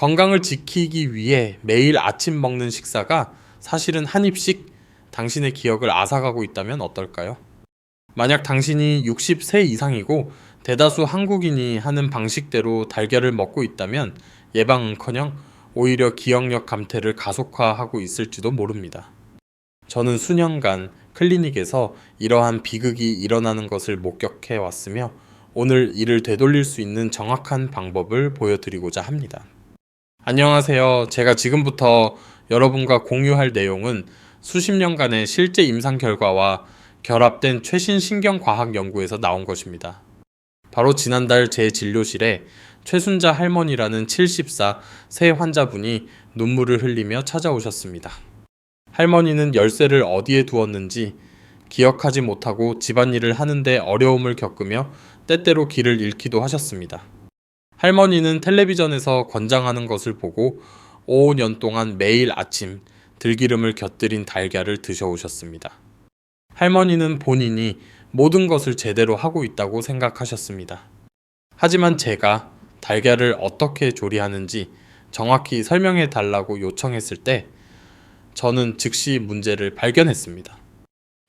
건강을 지키기 위해 매일 아침 먹는 식사가 사실은 한 입씩 당신의 기억을 앗아가고 있다면 어떨까요? 만약 당신이 60세 이상이고 대다수 한국인이 하는 방식대로 달걀을 먹고 있다면 예방은커녕 오히려 기억력 감퇴를 가속화하고 있을지도 모릅니다. 저는 수년간 클리닉에서 이러한 비극이 일어나는 것을 목격해 왔으며 오늘 이를 되돌릴 수 있는 정확한 방법을 보여드리고자 합니다. 안녕하세요. 제가 지금부터 여러분과 공유할 내용은 수십 년간의 실제 임상 결과와 결합된 최신 신경과학 연구에서 나온 것입니다. 바로 지난달 제 진료실에 최순자 할머니라는 74 새 환자분이 눈물을 흘리며 찾아오셨습니다. 할머니는 열쇠를 어디에 두었는지 기억하지 못하고 집안일을 하는데 어려움을 겪으며 때때로 길을 잃기도 하셨습니다. 할머니는 텔레비전에서 권장하는 것을 보고 5년 동안 매일 아침 들기름을 곁들인 달걀을 드셔오셨습니다. 할머니는 본인이 모든 것을 제대로 하고 있다고 생각하셨습니다. 하지만 제가 달걀을 어떻게 조리하는지 정확히 설명해 달라고 요청했을 때 저는 즉시 문제를 발견했습니다.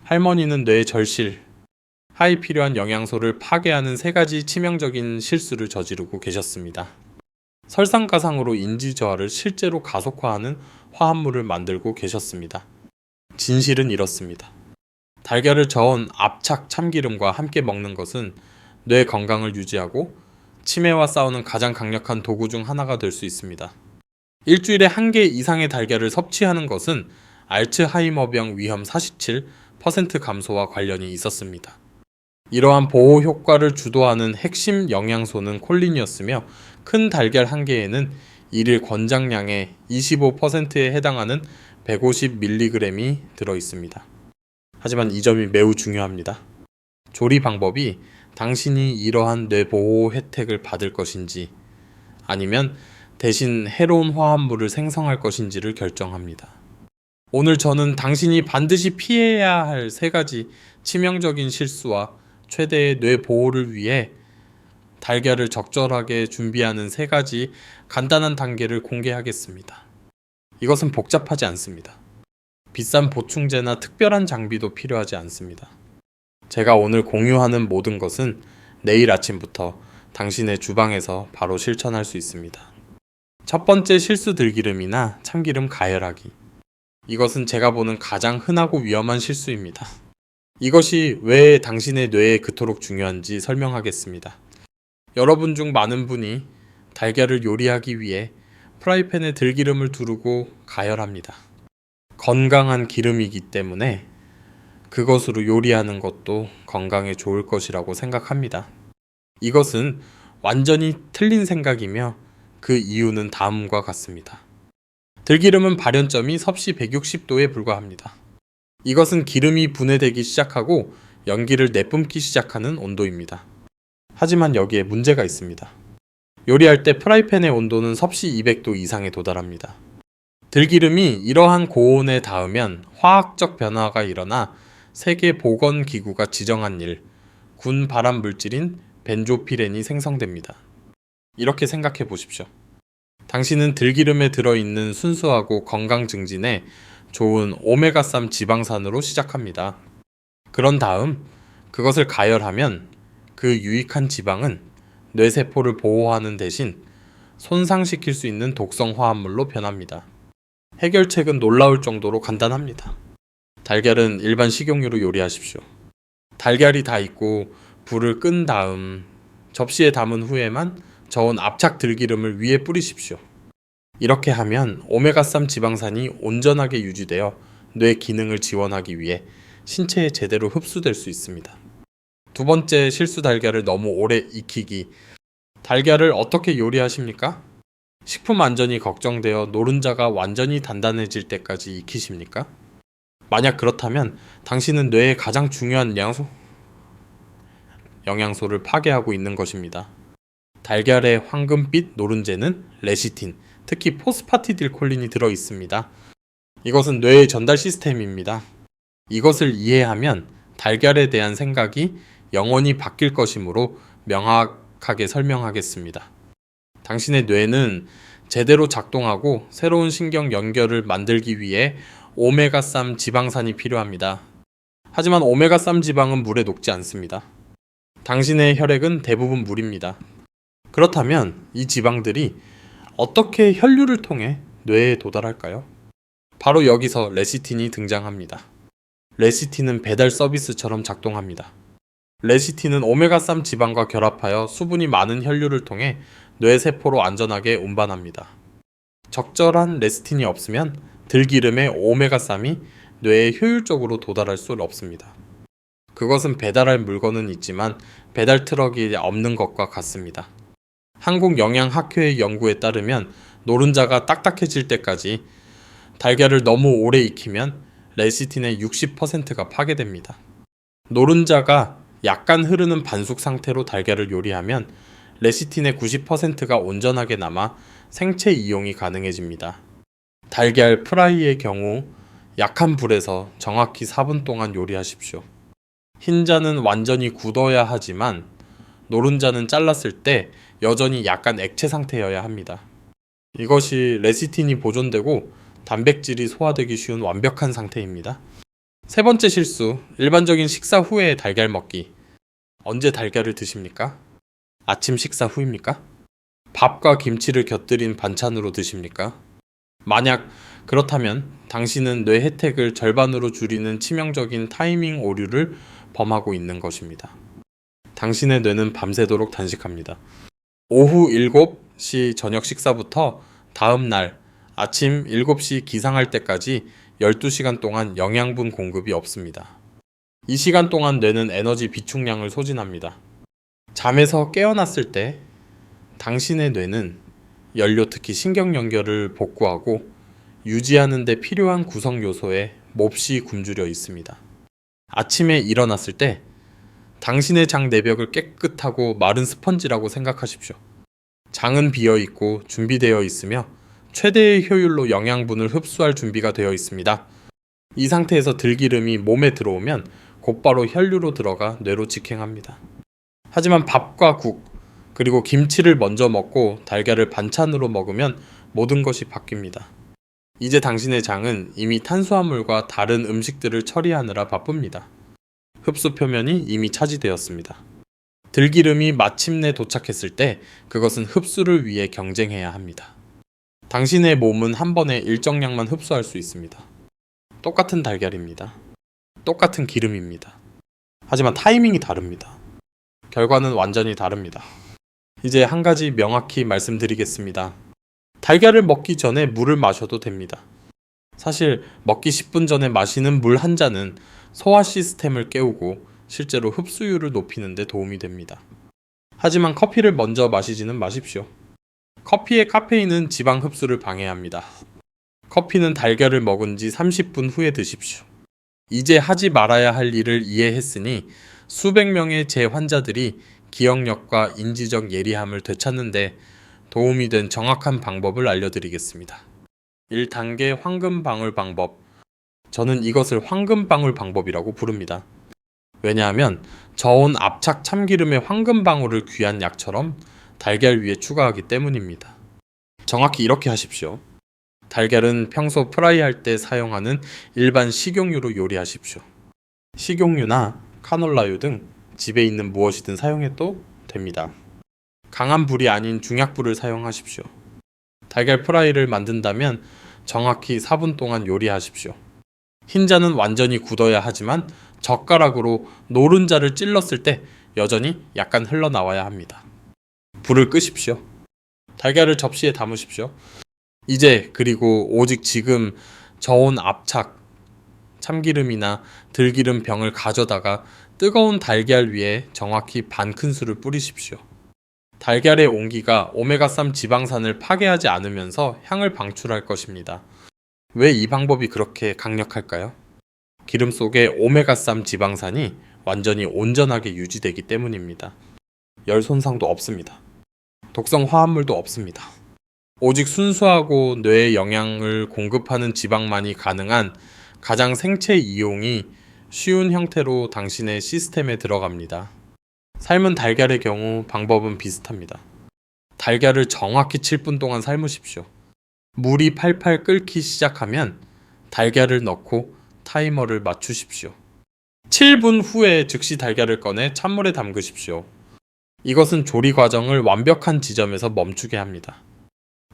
할머니는 뇌 절실, 하이 필요한 영양소를 파괴하는 3가지 치명적인 실수를 저지르고 계셨습니다. 설상가상으로 인지 저하를 실제로 가속화하는 화합물을 만들고 계셨습니다. 진실은 이렇습니다. 달걀을 저은 압착 참기름과 함께 먹는 것은 뇌 건강을 유지하고 치매와 싸우는 가장 강력한 도구 중 하나가 될 수 있습니다. 일주일에 1개 이상의 달걀을 섭취하는 것은 알츠하이머병 위험 47% 감소와 관련이 있었습니다. 이러한 보호 효과를 주도하는 핵심 영양소는 콜린이었으며 큰 달걀 1개에는 일일 권장량의 25%에 해당하는 150mg이 들어 있습니다. 하지만 이 점이 매우 중요합니다. 조리 방법이 당신이 이러한 뇌보호 혜택을 받을 것인지 아니면 대신 해로운 화합물을 생성할 것인지를 결정합니다. 오늘 저는 당신이 반드시 피해야 할 3가지 치명적인 실수와 최대의 뇌 보호를 위해 달걀을 적절하게 준비하는 3가지 간단한 단계를 공개하겠습니다. 이것은 복잡하지 않습니다. 비싼 보충제나 특별한 장비도 필요하지 않습니다. 제가 오늘 공유하는 모든 것은 내일 아침부터 당신의 주방에서 바로 실천할 수 있습니다. 첫 번째 실수 들기름이나 참기름 가열하기. 이것은 제가 보는 가장 흔하고 위험한 실수입니다. 이것이 왜 당신의 뇌에 그토록 중요한지 설명하겠습니다. 여러분 중 많은 분이 달걀을 요리하기 위해 프라이팬에 들기름을 두르고 가열합니다. 건강한 기름이기 때문에 그것으로 요리하는 것도 건강에 좋을 것이라고 생각합니다. 이것은 완전히 틀린 생각이며 그 이유는 다음과 같습니다. 들기름은 발연점이 섭씨 160도에 불과합니다. 이것은 기름이 분해되기 시작하고 연기를 내뿜기 시작하는 온도입니다. 하지만 여기에 문제가 있습니다. 요리할 때 프라이팬의 온도는 섭씨 200도 이상에 도달합니다. 들기름이 이러한 고온에 닿으면 화학적 변화가 일어나 세계 보건기구가 지정한 군 발암 물질인 벤조피렌이 생성됩니다. 이렇게 생각해 보십시오. 당신은 들기름에 들어있는 순수하고 건강 증진에 좋은 오메가3 지방산으로 시작합니다. 그런 다음 그것을 가열하면 그 유익한 지방은 뇌세포를 보호하는 대신 손상시킬 수 있는 독성 화합물로 변합니다. 해결책은 놀라울 정도로 간단합니다. 달걀은 일반 식용유로 요리하십시오. 달걀이 다 익고 불을 끈 다음 접시에 담은 후에만 저은 압착 들기름을 위에 뿌리십시오. 이렇게 하면 오메가3 지방산이 온전하게 유지되어 뇌 기능을 지원하기 위해 신체에 제대로 흡수될 수 있습니다. 두 번째 실수 달걀을 너무 오래 익히기. 달걀을 어떻게 요리하십니까? 식품 안전이 걱정되어 노른자가 완전히 단단해질 때까지 익히십니까? 만약 그렇다면 당신은 뇌의 가장 중요한 영양소를 파괴하고 있는 것입니다. 달걀의 황금빛 노른제는 레시틴, 특히 포스파티딜콜린이 들어있습니다. 이것은 뇌의 전달 시스템입니다. 이것을 이해하면 달걀에 대한 생각이 영원히 바뀔 것이므로 명확하게 설명하겠습니다. 당신의 뇌는 제대로 작동하고 새로운 신경 연결을 만들기 위해 오메가3 지방산이 필요합니다. 하지만 오메가3 지방은 물에 녹지 않습니다. 당신의 혈액은 대부분 물입니다. 그렇다면 이 지방들이 어떻게 혈류를 통해 뇌에 도달할까요? 바로 여기서 레시틴이 등장합니다. 레시틴은 배달 서비스처럼 작동합니다. 레시틴은 오메가3 지방과 결합하여 수분이 많은 혈류를 통해 뇌세포로 안전하게 운반합니다. 적절한 레시틴이 없으면 들기름의 오메가3이 뇌에 효율적으로 도달할 수 없습니다. 그것은 배달할 물건은 있지만 배달 트럭이 없는 것과 같습니다. 한국영양학회의 연구에 따르면 노른자가 딱딱해질 때까지 달걀을 너무 오래 익히면 레시틴의 60%가 파괴됩니다. 노른자가 약간 흐르는 반숙 상태로 달걀을 요리하면 레시틴의 90%가 온전하게 남아 생체 이용이 가능해집니다. 달걀 프라이의 경우 약한 불에서 정확히 4분 동안 요리하십시오. 흰자는 완전히 굳어야 하지만 노른자는 잘랐을 때 여전히 약간 액체 상태여야 합니다. 이것이 레시틴이 보존되고 단백질이 소화되기 쉬운 완벽한 상태입니다. 세 번째 실수, 일반적인 식사 후에 달걀 먹기. 언제 달걀을 드십니까? 아침 식사 후입니까? 밥과 김치를 곁들인 반찬으로 드십니까? 만약 그렇다면 당신은 뇌 혜택을 절반으로 줄이는 치명적인 타이밍 오류를 범하고 있는 것입니다. 당신의 뇌는 밤새도록 단식합니다. 오후 7시 저녁 식사부터 다음 날 아침 7시 기상할 때까지 12시간 동안 영양분 공급이 없습니다. 이 시간 동안 뇌는 에너지 비축량을 소진합니다. 잠에서 깨어났을 때 당신의 뇌는 연료, 특히 신경 연결을 복구하고 유지하는 데 필요한 구성 요소에 몹시 굶주려 있습니다. 아침에 일어났을 때 당신의 장 내벽을 깨끗하고 마른 스펀지라고 생각하십시오. 장은 비어 있고 준비되어 있으며 최대의 효율로 영양분을 흡수할 준비가 되어 있습니다. 이 상태에서 들기름이 몸에 들어오면 곧바로 혈류로 들어가 뇌로 직행합니다. 하지만 밥과 국, 그리고 김치를 먼저 먹고 달걀을 반찬으로 먹으면 모든 것이 바뀝니다. 이제 당신의 장은 이미 탄수화물과 다른 음식들을 처리하느라 바쁩니다. 흡수 표면이 이미 차지되었습니다. 들기름이 마침내 도착했을 때 그것은 흡수를 위해 경쟁해야 합니다. 당신의 몸은 한 번에 일정량만 흡수할 수 있습니다. 똑같은 달걀입니다. 똑같은 기름입니다. 하지만 타이밍이 다릅니다. 결과는 완전히 다릅니다. 이제 한 가지 명확히 말씀드리겠습니다. 달걀을 먹기 전에 물을 마셔도 됩니다. 사실 먹기 10분 전에 마시는 물 한 잔은 소화 시스템을 깨우고 실제로 흡수율을 높이는 데 도움이 됩니다. 하지만 커피를 먼저 마시지는 마십시오. 커피의 카페인은 지방 흡수를 방해합니다. 커피는 달걀을 먹은 지 30분 후에 드십시오. 이제 하지 말아야 할 일을 이해했으니 수백 명의 제 환자들이 기억력과 인지적 예리함을 되찾는데 도움이 된 정확한 방법을 알려드리겠습니다. 1단계 황금방울 방법. 저는 이것을 황금방울 방법이라고 부릅니다. 왜냐하면 저온 압착 참기름의 황금방울을 귀한 약처럼 달걀 위에 추가하기 때문입니다. 정확히 이렇게 하십시오. 달걀은 평소 프라이할 때 사용하는 일반 식용유로 요리하십시오. 식용유나 카놀라유 등 집에 있는 무엇이든 사용해도 됩니다. 강한 불이 아닌 중약불을 사용하십시오. 달걀 프라이를 만든다면 정확히 4분 동안 요리하십시오. 흰자는 완전히 굳어야 하지만 젓가락으로 노른자를 찔렀을 때 여전히 약간 흘러나와야 합니다. 불을 끄십시오. 달걀을 접시에 담으십시오. 이제 그리고 오직 지금 저온 압착 참기름이나 들기름 병을 가져다가 뜨거운 달걀 위에 정확히 반 큰술을 뿌리십시오. 달걀의 온기가 오메가3 지방산을 파괴하지 않으면서 향을 방출할 것입니다. 왜 이 방법이 그렇게 강력할까요? 기름 속에 오메가3 지방산이 완전히 온전하게 유지되기 때문입니다. 열 손상도 없습니다. 독성 화합물도 없습니다. 오직 순수하고 뇌에 영양을 공급하는 지방만이 가능한 가장 생체 이용이 쉬운 형태로 당신의 시스템에 들어갑니다. 삶은 달걀의 경우 방법은 비슷합니다. 달걀을 정확히 7분 동안 삶으십시오. 물이 팔팔 끓기 시작하면 달걀을 넣고 타이머를 맞추십시오. 7분 후에 즉시 달걀을 꺼내 찬물에 담그십시오. 이것은 조리 과정을 완벽한 지점에서 멈추게 합니다.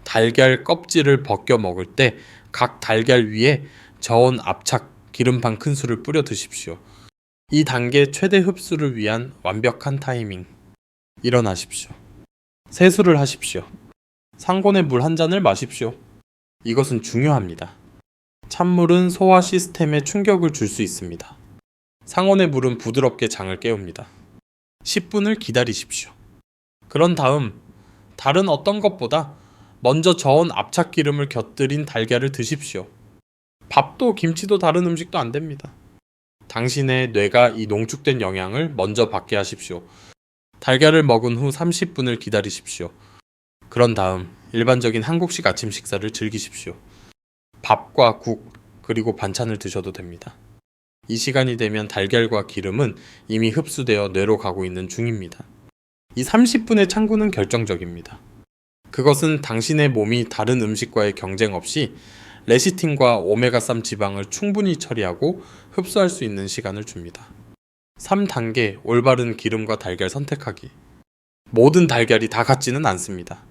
달걀 껍질을 벗겨 먹을 때 각 달걀 위에 저온 압착 기름 반 큰술을 뿌려 드십시오. 이 단계 최대 흡수를 위한 완벽한 타이밍. 일어나십시오. 세수를 하십시오. 상곤의 물 한 잔을 마십시오. 이것은 중요합니다. 찬물은 소화 시스템에 충격을 줄 수 있습니다. 상온의 물은 부드럽게 장을 깨웁니다. 10분을 기다리십시오. 그런 다음 다른 어떤 것보다 먼저 저온 압착 기름을 곁들인 달걀을 드십시오. 밥도 김치도 다른 음식도 안 됩니다. 당신의 뇌가 이 농축된 영양을 먼저 받게 하십시오. 달걀을 먹은 후 30분을 기다리십시오. 그런 다음 일반적인 한국식 아침 식사를 즐기십시오. 밥과 국, 그리고 반찬을 드셔도 됩니다. 이 시간이 되면 달걀과 기름은 이미 흡수되어 뇌로 가고 있는 중입니다. 이 30분의 창구는 결정적입니다. 그것은 당신의 몸이 다른 음식과의 경쟁 없이 레시틴과 오메가3 지방을 충분히 처리하고 흡수할 수 있는 시간을 줍니다. 3단계 올바른 기름과 달걀 선택하기. 모든 달걀이 다 같지는 않습니다.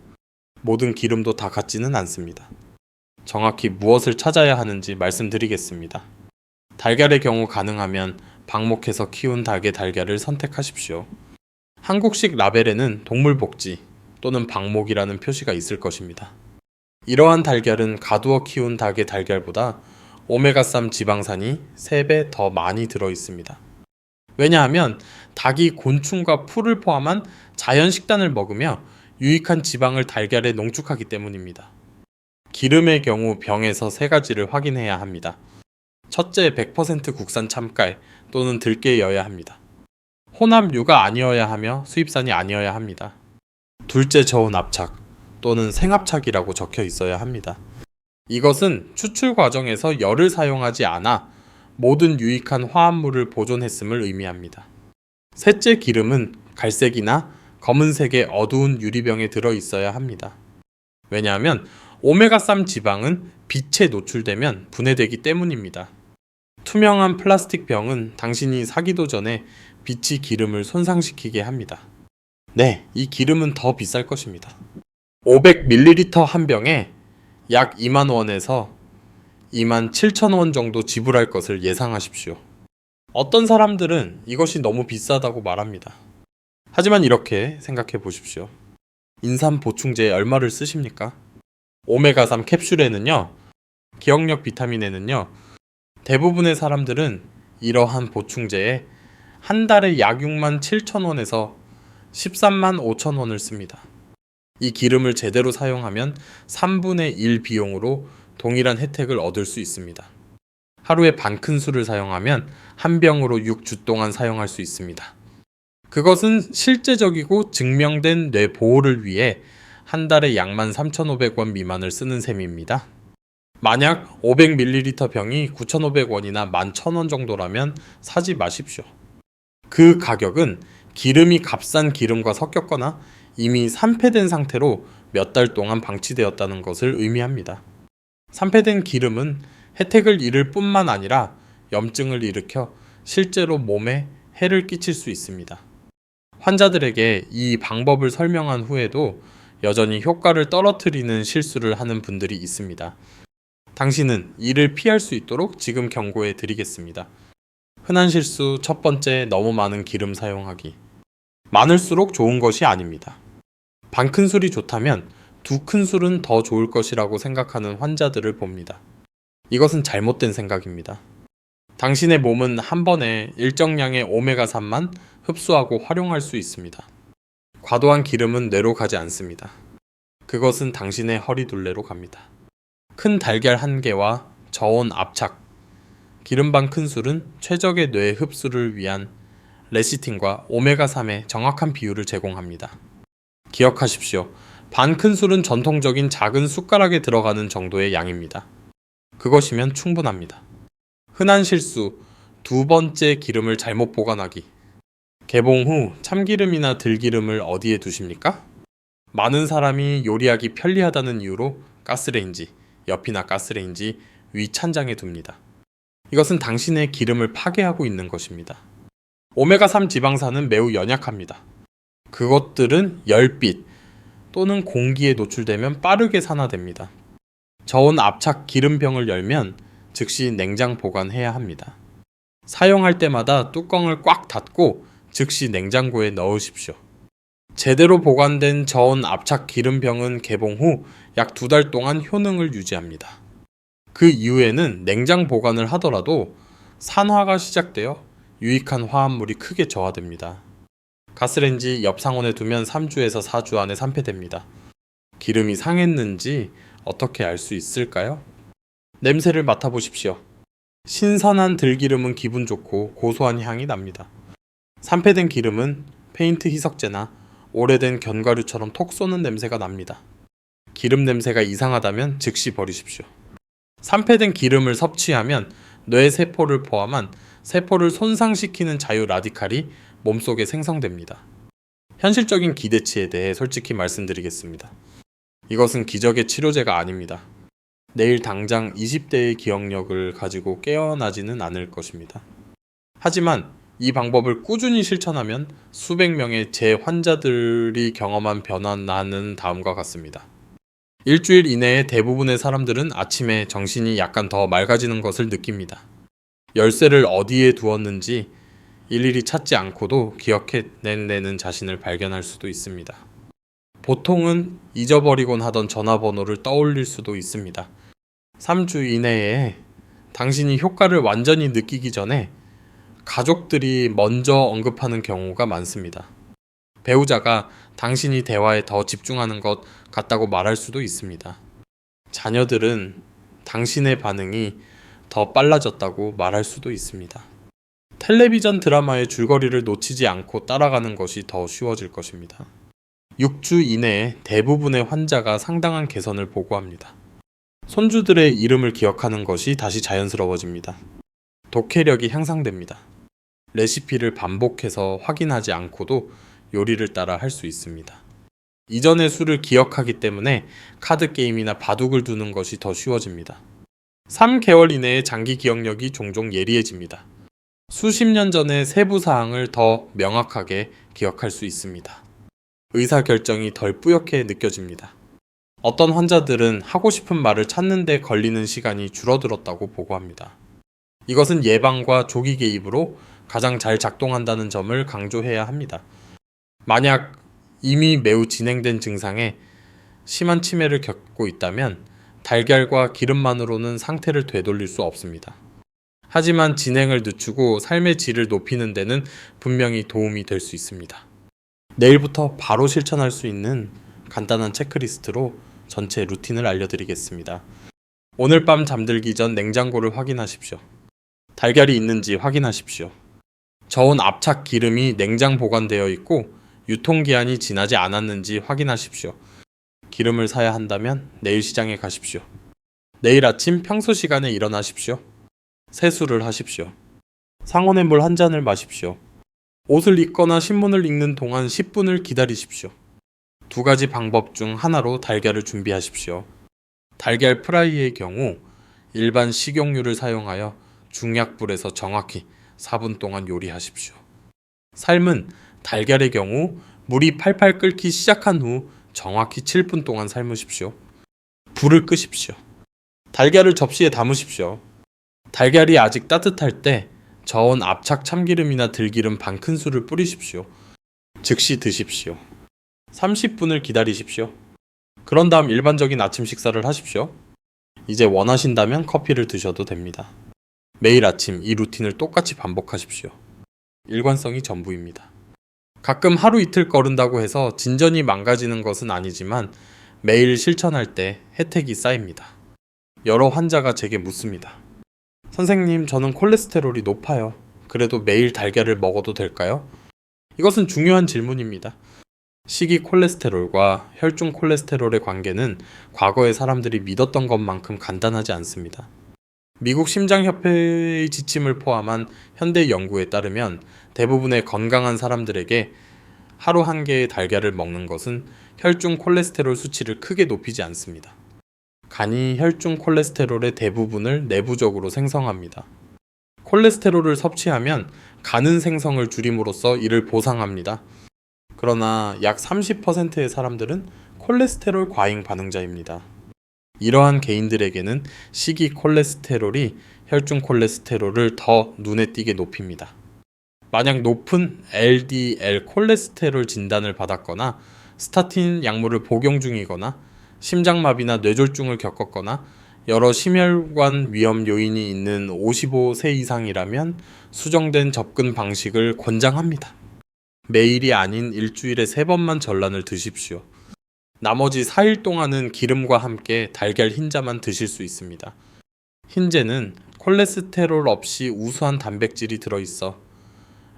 모든 기름도 다 같지는 않습니다. 정확히 무엇을 찾아야 하는지 말씀드리겠습니다. 달걀의 경우 가능하면 방목해서 키운 닭의 달걀을 선택하십시오. 한국식 라벨에는 동물복지 또는 방목이라는 표시가 있을 것입니다. 이러한 달걀은 가두어 키운 닭의 달걀보다 오메가3 지방산이 3배 더 많이 들어 있습니다. 왜냐하면 닭이 곤충과 풀을 포함한 자연 식단을 먹으며 유익한 지방을 달걀에 농축하기 때문입니다. 기름의 경우 병에서 3가지를 확인해야 합니다. 첫째, 100% 국산 참깔 또는 들깨여야 합니다. 혼합류가 아니어야 하며 수입산이 아니어야 합니다. 둘째, 저온 압착 또는 생압착이라고 적혀 있어야 합니다. 이것은 추출 과정에서 열을 사용하지 않아 모든 유익한 화합물을 보존했음을 의미합니다. 셋째, 기름은 갈색이나 검은색의 어두운 유리병에 들어 있어야 합니다. 왜냐하면 오메가3 지방은 빛에 노출되면 분해되기 때문입니다. 투명한 플라스틱 병은 당신이 사기도 전에 빛이 기름을 손상시키게 합니다. 네, 이 기름은 더 비쌀 것입니다. 500ml 한 병에 약 2만 원에서 2만 7천 원 정도 지불할 것을 예상하십시오. 어떤 사람들은 이것이 너무 비싸다고 말합니다. 하지만 이렇게 생각해 보십시오. 인삼 보충제에 얼마를 쓰십니까? 오메가3 캡슐에는요, 기억력 비타민에는요, 대부분의 사람들은 이러한 보충제에 한 달에 약 6만 7천 원에서 13만 5천 원을 씁니다. 이 기름을 제대로 사용하면 3분의 1 비용으로 동일한 혜택을 얻을 수 있습니다. 하루에 반 큰술을 사용하면 한 병으로 6주 동안 사용할 수 있습니다. 그것은 실제적이고 증명된 뇌 보호를 위해 한 달에 약만 3,500원 미만을 쓰는 셈입니다. 만약 500ml 병이 9,500원이나 11,000원 정도라면 사지 마십시오. 그 가격은 기름이 값싼 기름과 섞였거나 이미 산패된 상태로 몇 달 동안 방치되었다는 것을 의미합니다. 산패된 기름은 혜택을 잃을 뿐만 아니라 염증을 일으켜 실제로 몸에 해를 끼칠 수 있습니다. 환자들에게 이 방법을 설명한 후에도 여전히 효과를 떨어뜨리는 실수를 하는 분들이 있습니다. 당신은 이를 피할 수 있도록 지금 경고해 드리겠습니다. 흔한 실수 첫 번째, 너무 많은 기름 사용하기. 많을수록 좋은 것이 아닙니다. 반 큰술이 좋다면 2큰술은 더 좋을 것이라고 생각하는 환자들을 봅니다. 이것은 잘못된 생각입니다. 당신의 몸은 한 번에 일정량의 오메가3만 흡수하고 활용할 수 있습니다. 과도한 기름은 뇌로 가지 않습니다. 그것은 당신의 허리둘레로 갑니다. 큰 달걀 1개와 저온 압착, 기름 반 큰술은 최적의 뇌 흡수를 위한 레시틴과 오메가3의 정확한 비율을 제공합니다. 기억하십시오. 반 큰술은 전통적인 작은 숟가락에 들어가는 정도의 양입니다. 그것이면 충분합니다. 흔한 실수, 2번째 기름을 잘못 보관하기. 개봉 후 참기름이나 들기름을 어디에 두십니까? 많은 사람이 요리하기 편리하다는 이유로 가스레인지, 옆이나 가스레인지, 위 찬장에 둡니다. 이것은 당신의 기름을 파괴하고 있는 것입니다. 오메가3 지방산은 매우 연약합니다. 그것들은 열빛 또는 공기에 노출되면 빠르게 산화됩니다. 저온 압착 기름병을 열면 즉시 냉장 보관해야 합니다. 사용할 때마다 뚜껑을 꽉 닫고 즉시 냉장고에 넣으십시오. 제대로 보관된 저온 압착 기름병은 개봉 후 약 2달 동안 효능을 유지합니다. 그 이후에는 냉장 보관을 하더라도 산화가 시작되어 유익한 화합물이 크게 저하됩니다. 가스레인지 옆 상온에 두면 3주에서 4주 안에 산패됩니다. 기름이 상했는지 어떻게 알 수 있을까요? 냄새를 맡아보십시오. 신선한 들기름은 기분 좋고 고소한 향이 납니다. 산패된 기름은 페인트 희석제나 오래된 견과류처럼 톡 쏘는 냄새가 납니다. 기름 냄새가 이상하다면 즉시 버리십시오. 산패된 기름을 섭취하면 뇌 세포를 포함한 세포를 손상시키는 자유 라디칼이 몸속에 생성됩니다. 현실적인 기대치에 대해 솔직히 말씀드리겠습니다. 이것은 기적의 치료제가 아닙니다. 내일 당장 20대의 기억력을 가지고 깨어나지는 않을 것입니다. 하지만 이 방법을 꾸준히 실천하면 수백 명의 재환자들이 경험한 변화는 다음과 같습니다. 일주일 이내에 대부분의 사람들은 아침에 정신이 약간 더 맑아지는 것을 느낍니다. 열쇠를 어디에 두었는지 일일이 찾지 않고도 기억해내는 자신을 발견할 수도 있습니다. 보통은 잊어버리곤 하던 전화번호를 떠올릴 수도 있습니다. 3주 이내에 당신이 효과를 완전히 느끼기 전에 가족들이 먼저 언급하는 경우가 많습니다. 배우자가 당신이 대화에 더 집중하는 것 같다고 말할 수도 있습니다. 자녀들은 당신의 반응이 더 빨라졌다고 말할 수도 있습니다. 텔레비전 드라마의 줄거리를 놓치지 않고 따라가는 것이 더 쉬워질 것입니다. 6주 이내에 대부분의 환자가 상당한 개선을 보고합니다. 손주들의 이름을 기억하는 것이 다시 자연스러워집니다. 독해력이 향상됩니다. 레시피를 반복해서 확인하지 않고도 요리를 따라 할 수 있습니다. 이전의 수를 기억하기 때문에 카드 게임이나 바둑을 두는 것이 더 쉬워집니다. 3개월 이내에 장기 기억력이 종종 예리해집니다. 수십 년 전의 세부 사항을 더 명확하게 기억할 수 있습니다. 의사결정이 덜 뿌옇게 느껴집니다. 어떤 환자들은 하고 싶은 말을 찾는 데 걸리는 시간이 줄어들었다고 보고합니다. 이것은 예방과 조기 개입으로 가장 잘 작동한다는 점을 강조해야 합니다. 만약 이미 매우 진행된 증상에 심한 치매를 겪고 있다면 달걀과 기름만으로는 상태를 되돌릴 수 없습니다. 하지만 진행을 늦추고 삶의 질을 높이는 데는 분명히 도움이 될 수 있습니다. 내일부터 바로 실천할 수 있는 간단한 체크리스트로 전체 루틴을 알려드리겠습니다. 오늘 밤 잠들기 전 냉장고를 확인하십시오. 달걀이 있는지 확인하십시오. 저온 압착 기름이 냉장 보관되어 있고 유통기한이 지나지 않았는지 확인하십시오. 기름을 사야 한다면 내일 시장에 가십시오. 내일 아침 평소 시간에 일어나십시오. 세수를 하십시오. 상온의 물 한 잔을 마십시오. 옷을 입거나 신문을 읽는 동안 10분을 기다리십시오. 2가지 방법 중 하나로 달걀을 준비하십시오. 달걀 프라이의 경우 일반 식용유를 사용하여 중약불에서 정확히 4분 동안 요리하십시오. 삶은 달걀의 경우 물이 팔팔 끓기 시작한 후 정확히 7분 동안 삶으십시오. 불을 끄십시오. 달걀을 접시에 담으십시오. 달걀이 아직 따뜻할 때 저온 압착 참기름이나 들기름 반 큰술을 뿌리십시오. 즉시 드십시오. 30분을 기다리십시오. 그런 다음 일반적인 아침 식사를 하십시오. 이제 원하신다면 커피를 드셔도 됩니다. 매일 아침 이 루틴을 똑같이 반복하십시오. 일관성이 전부입니다. 가끔 하루 이틀 거른다고 해서 진전이 망가지는 것은 아니지만 매일 실천할 때 혜택이 쌓입니다. 여러 환자가 제게 묻습니다. 선생님, 저는 콜레스테롤이 높아요. 그래도 매일 달걀을 먹어도 될까요? 이것은 중요한 질문입니다. 식이 콜레스테롤과 혈중 콜레스테롤의 관계는 과거의 사람들이 믿었던 것만큼 간단하지 않습니다. 미국 심장협회의 지침을 포함한 현대 연구에 따르면 대부분의 건강한 사람들에게 하루 1개의 달걀을 먹는 것은 혈중 콜레스테롤 수치를 크게 높이지 않습니다. 간이 혈중 콜레스테롤의 대부분을 내부적으로 생성합니다. 콜레스테롤을 섭취하면 간은 생성을 줄임으로써 이를 보상합니다. 그러나 약 30%의 사람들은 콜레스테롤 과잉 반응자입니다. 이러한 개인들에게는 식이 콜레스테롤이 혈중 콜레스테롤을 더 눈에 띄게 높입니다. 만약 높은 LDL 콜레스테롤 진단을 받았거나 스타틴 약물을 복용 중이거나 심장마비나 뇌졸중을 겪었거나 여러 심혈관 위험 요인이 있는 55세 이상이라면 수정된 접근 방식을 권장합니다. 매일이 아닌 일주일에 3번만 전란을 드십시오. 나머지 4일 동안은 기름과 함께 달걀 흰자만 드실 수 있습니다. 흰자는 콜레스테롤 없이 우수한 단백질이 들어있어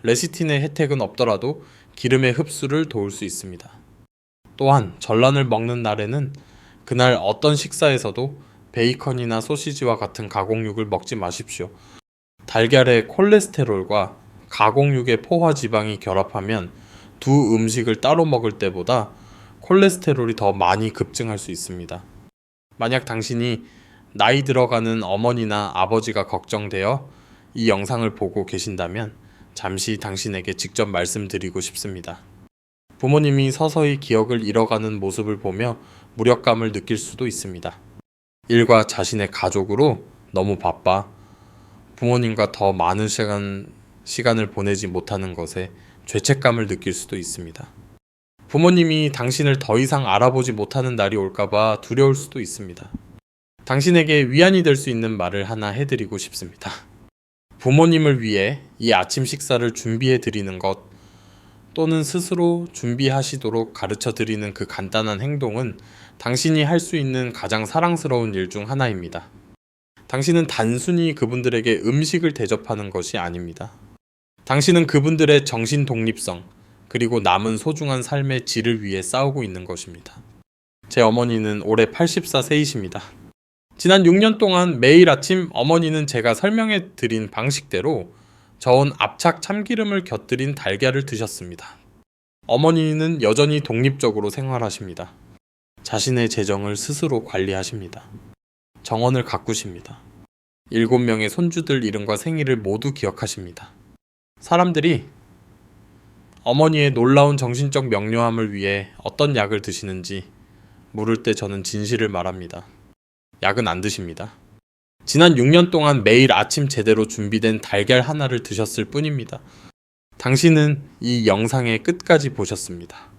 레시틴의 혜택은 없더라도 기름의 흡수를 도울 수 있습니다. 또한 전란을 먹는 날에는 그날 어떤 식사에서도 베이컨이나 소시지와 같은 가공육을 먹지 마십시오. 달걀의 콜레스테롤과 가공육의 포화 지방이 결합하면 두 음식을 따로 먹을 때보다 콜레스테롤이 더 많이 급증할 수 있습니다. 만약 당신이 나이 들어가는 어머니나 아버지가 걱정되어 이 영상을 보고 계신다면 잠시 당신에게 직접 말씀드리고 싶습니다. 부모님이 서서히 기억을 잃어가는 모습을 보며 무력감을 느낄 수도 있습니다. 일과 자신의 가족으로 너무 바빠 부모님과 더 많은 시간을 보내지 못하는 것에 죄책감을 느낄 수도 있습니다. 부모님이 당신을 더 이상 알아보지 못하는 날이 올까봐 두려울 수도 있습니다. 당신에게 위안이 될 수 있는 말을 하나 해드리고 싶습니다. 부모님을 위해 이 아침 식사를 준비해 드리는 것 또는 스스로 준비하시도록 가르쳐 드리는 그 간단한 행동은 당신이 할 수 있는 가장 사랑스러운 일 중 하나입니다. 당신은 단순히 그분들에게 음식을 대접하는 것이 아닙니다. 당신은 그분들의 정신 독립성, 그리고 남은 소중한 삶의 질을 위해 싸우고 있는 것입니다. 제 어머니는 올해 84세이십니다. 지난 6년 동안 매일 아침 어머니는 제가 설명해 드린 방식대로 저온 압착 참기름을 곁들인 달걀을 드셨습니다. 어머니는 여전히 독립적으로 생활하십니다. 자신의 재정을 스스로 관리하십니다. 정원을 가꾸십니다. 7명의 손주들 이름과 생일을 모두 기억하십니다. 사람들이 어머니의 놀라운 정신적 명료함을 위해 어떤 약을 드시는지 물을 때 저는 진실을 말합니다. 약은 안 드십니다. 지난 6년 동안 매일 아침 제대로 준비된 달걀 하나를 드셨을 뿐입니다. 당신은 이 영상의 끝까지 보셨습니다.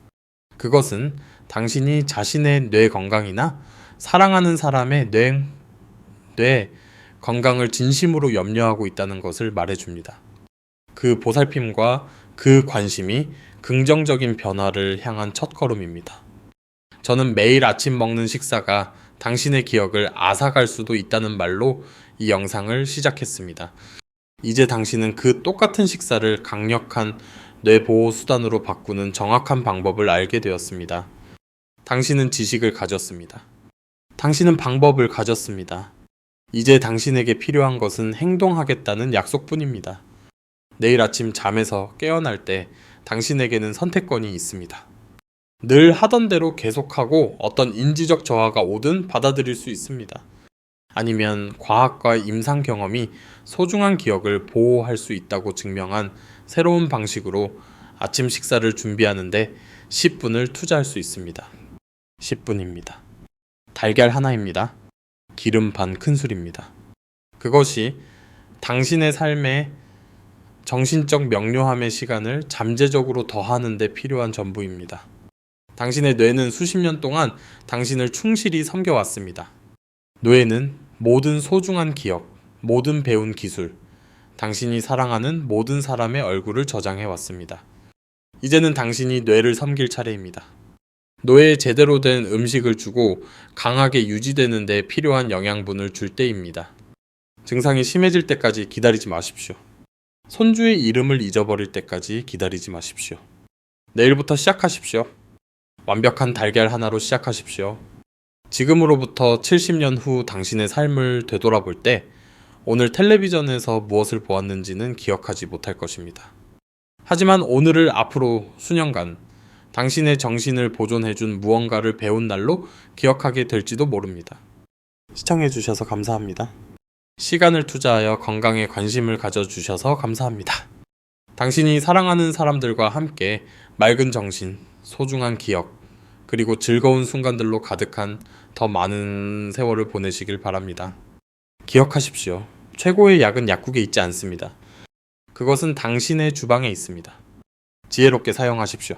그것은 당신이 자신의 뇌 건강이나 사랑하는 사람의 뇌 건강을 진심으로 염려하고 있다는 것을 말해줍니다. 그 보살핌과 그 관심이 긍정적인 변화를 향한 첫걸음입니다. 저는 매일 아침 먹는 식사가 당신의 기억을 앗아갈 수도 있다는 말로 이 영상을 시작했습니다. 이제 당신은 그 똑같은 식사를 강력한 뇌보호 수단으로 바꾸는 정확한 방법을 알게 되었습니다. 당신은 지식을 가졌습니다. 당신은 방법을 가졌습니다. 이제 당신에게 필요한 것은 행동하겠다는 약속뿐입니다. 내일 아침 잠에서 깨어날 때 당신에게는 선택권이 있습니다. 늘 하던 대로 계속하고 어떤 인지적 저하가 오든 받아들일 수 있습니다. 아니면 과학과 임상 경험이 소중한 기억을 보호할 수 있다고 증명한 새로운 방식으로 아침 식사를 준비하는데 10분을 투자할 수 있습니다. 10분입니다. 달걀 하나입니다. 기름 반 큰술입니다. 그것이 당신의 삶에 정신적 명료함의 시간을 잠재적으로 더하는 데 필요한 전부입니다. 당신의 뇌는 수십 년 동안 당신을 충실히 섬겨왔습니다. 뇌는 모든 소중한 기억, 모든 배운 기술, 당신이 사랑하는 모든 사람의 얼굴을 저장해왔습니다. 이제는 당신이 뇌를 섬길 차례입니다. 뇌에 제대로 된 음식을 주고 강하게 유지되는 데 필요한 영양분을 줄 때입니다. 증상이 심해질 때까지 기다리지 마십시오. 손주의 이름을 잊어버릴 때까지 기다리지 마십시오. 내일부터 시작하십시오. 완벽한 달걀 하나로 시작하십시오. 지금으로부터 70년 후 당신의 삶을 되돌아볼 때 오늘 텔레비전에서 무엇을 보았는지는 기억하지 못할 것입니다. 하지만 오늘을 앞으로 수년간 당신의 정신을 보존해준 무언가를 배운 날로 기억하게 될지도 모릅니다. 시청해주셔서 감사합니다. 시간을 투자하여 건강에 관심을 가져주셔서 감사합니다. 당신이 사랑하는 사람들과 함께 맑은 정신, 소중한 기억, 그리고 즐거운 순간들로 가득한 더 많은 세월을 보내시길 바랍니다. 기억하십시오. 최고의 약은 약국에 있지 않습니다. 그것은 당신의 주방에 있습니다. 지혜롭게 사용하십시오.